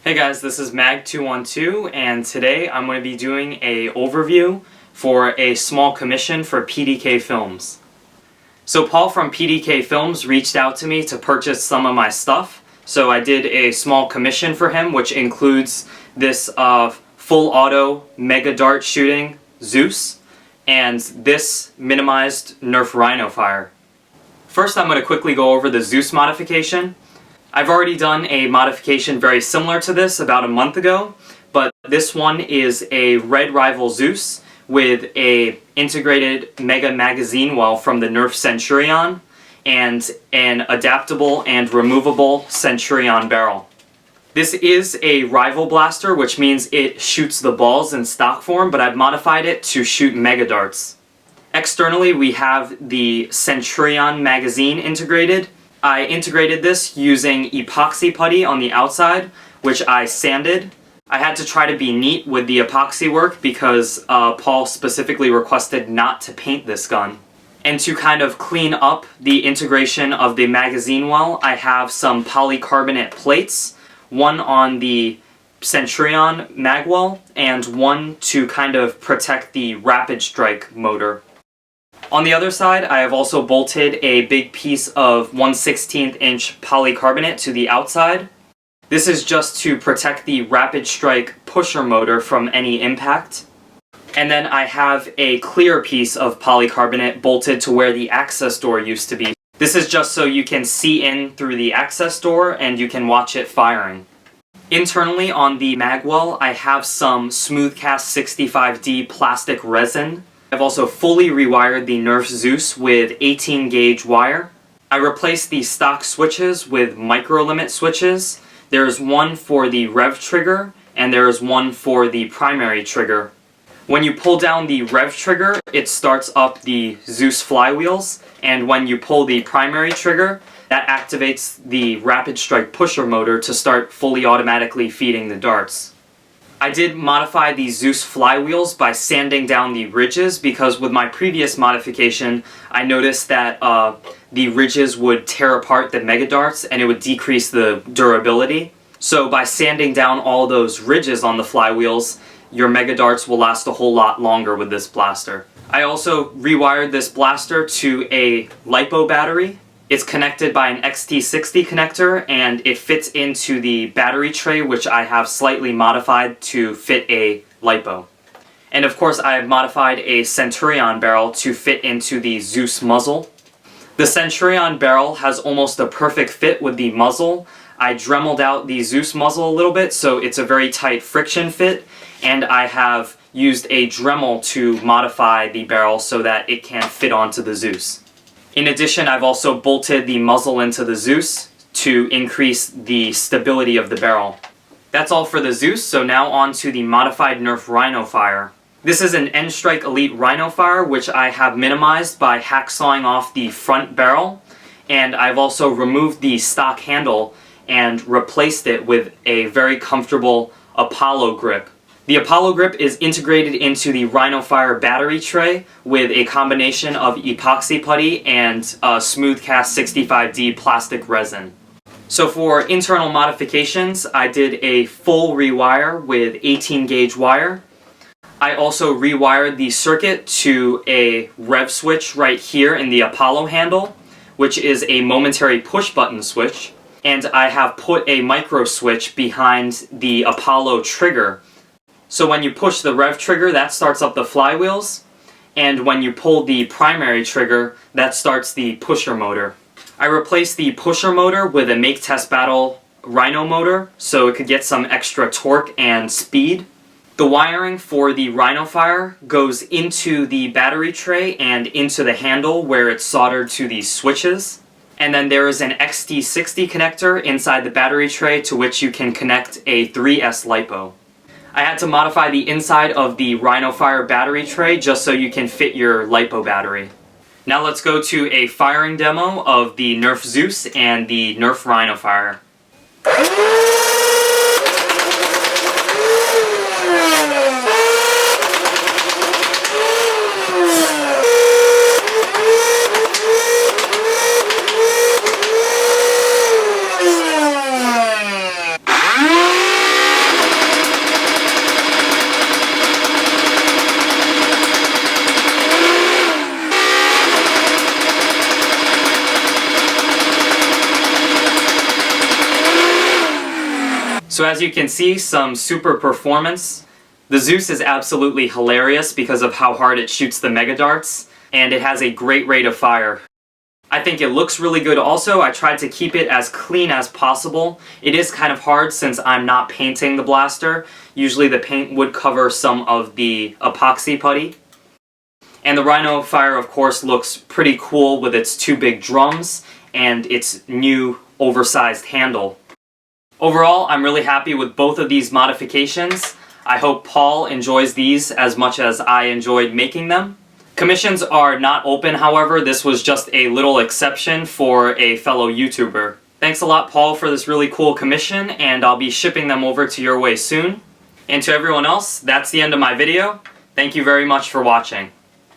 Hey guys, this is Mag212 and today I'm going to be doing a overview for a small commission for PDK Films. So Paul from PDK Films reached out to me to purchase some of my stuff, so I did a small commission for him, which includes this full auto mega dart shooting Zeus and this minimized Nerf Rhino-Fire. First I'm going to quickly go over the Zeus modification. I've already done a modification very similar to this about a month ago, but this one is a Red Rival Zeus with a integrated mega magazine well from the Nerf Centurion and an adaptable and removable Centurion barrel. This is a rival blaster, which means it shoots the balls in stock form, but I've modified it to shoot mega darts. Externally we have the Centurion magazine integrated. I integrated this using epoxy putty on the outside, which I sanded. I had to try to be neat with the epoxy work because Paul specifically requested not to paint this gun. And to kind of clean up the integration of the magazine well, I have some polycarbonate plates, one on the Centurion magwell and one to kind of protect the rapid strike motor. On the other side, I have also bolted a big piece of 1/16 inch polycarbonate to the outside. This is just to protect the rapid strike pusher motor from any impact. And then I have a clear piece of polycarbonate bolted to where the access door used to be. This is just so you can see in through the access door and you can watch it firing. Internally on the magwell, I have some Smoothcast 65D plastic resin. I've also fully rewired the Nerf Zeus with 18 gauge wire. I replaced the stock switches with micro limit switches. There is one for the rev trigger and there is one for the primary trigger. When you pull down the rev trigger, it starts up the Zeus flywheels, and when you pull the primary trigger, that activates the rapid strike pusher motor to start fully automatically feeding the darts. I did modify the Zeus flywheels by sanding down the ridges because with my previous modification I noticed that the ridges would tear apart the mega darts and it would decrease the durability. So by sanding down all those ridges on the flywheels, your mega darts will last a whole lot longer with this blaster. I also rewired this blaster to a lipo battery. It's connected by an XT60 connector and it fits into the battery tray, which I have slightly modified to fit a lipo. And of course I have modified a Centurion barrel to fit into the Zeus muzzle. The Centurion barrel has almost a perfect fit with the muzzle. I dremeled out the Zeus muzzle a little bit so it's a very tight friction fit, and I have used a Dremel to modify the barrel so that it can fit onto the Zeus. In addition, I've also bolted the muzzle into the Zeus to increase the stability of the barrel. That's all for the Zeus, so now on to the modified Nerf Rhino-Fire. This is an N-Strike Elite Rhino-Fire, which I have minimized by hacksawing off the front barrel, and I've also removed the stock handle and replaced it with a very comfortable Apollo grip. The Apollo grip is integrated into the RhinoFire battery tray with a combination of epoxy putty and Smoothcast 65D plastic resin. So for internal modifications, I did a full rewire with 18 gauge wire. I also rewired the circuit to a rev switch right here in the Apollo handle, which is a momentary push button switch, and I have put a micro switch behind the Apollo trigger. So when you push the rev trigger, that starts up the flywheels, and when you pull the primary trigger, that starts the pusher motor. I replaced the pusher motor with a Make Test Battle Rhino motor so it could get some extra torque and speed. The wiring for the Rhino-Fire goes into the battery tray and into the handle where it's soldered to the switches. And then there is an XT60 connector inside the battery tray to which you can connect a 3S lipo. I had to modify the inside of the Rhino-Fire battery tray just so you can fit your lipo battery. Now let's go to a firing demo of the Nerf Zeus and the Nerf Rhino-Fire. So as you can see, some super performance. The Zeus is absolutely hilarious because of how hard it shoots the mega darts, and it has a great rate of fire. I think it looks really good also. I tried to keep it as clean as possible. It is kind of hard since I'm not painting the blaster. Usually the paint would cover some of the epoxy putty. And the RhinoFire, of course, looks pretty cool with its two big drums and its new oversized handle. Overall, I'm really happy with both of these modifications. I hope Paul enjoys these as much as I enjoyed making them. Commissions are not open, however. This was just a little exception for a fellow YouTuber. Thanks a lot, Paul, for this really cool commission, and I'll be shipping them over to your way soon. And to everyone else, that's the end of my video. Thank you very much for watching.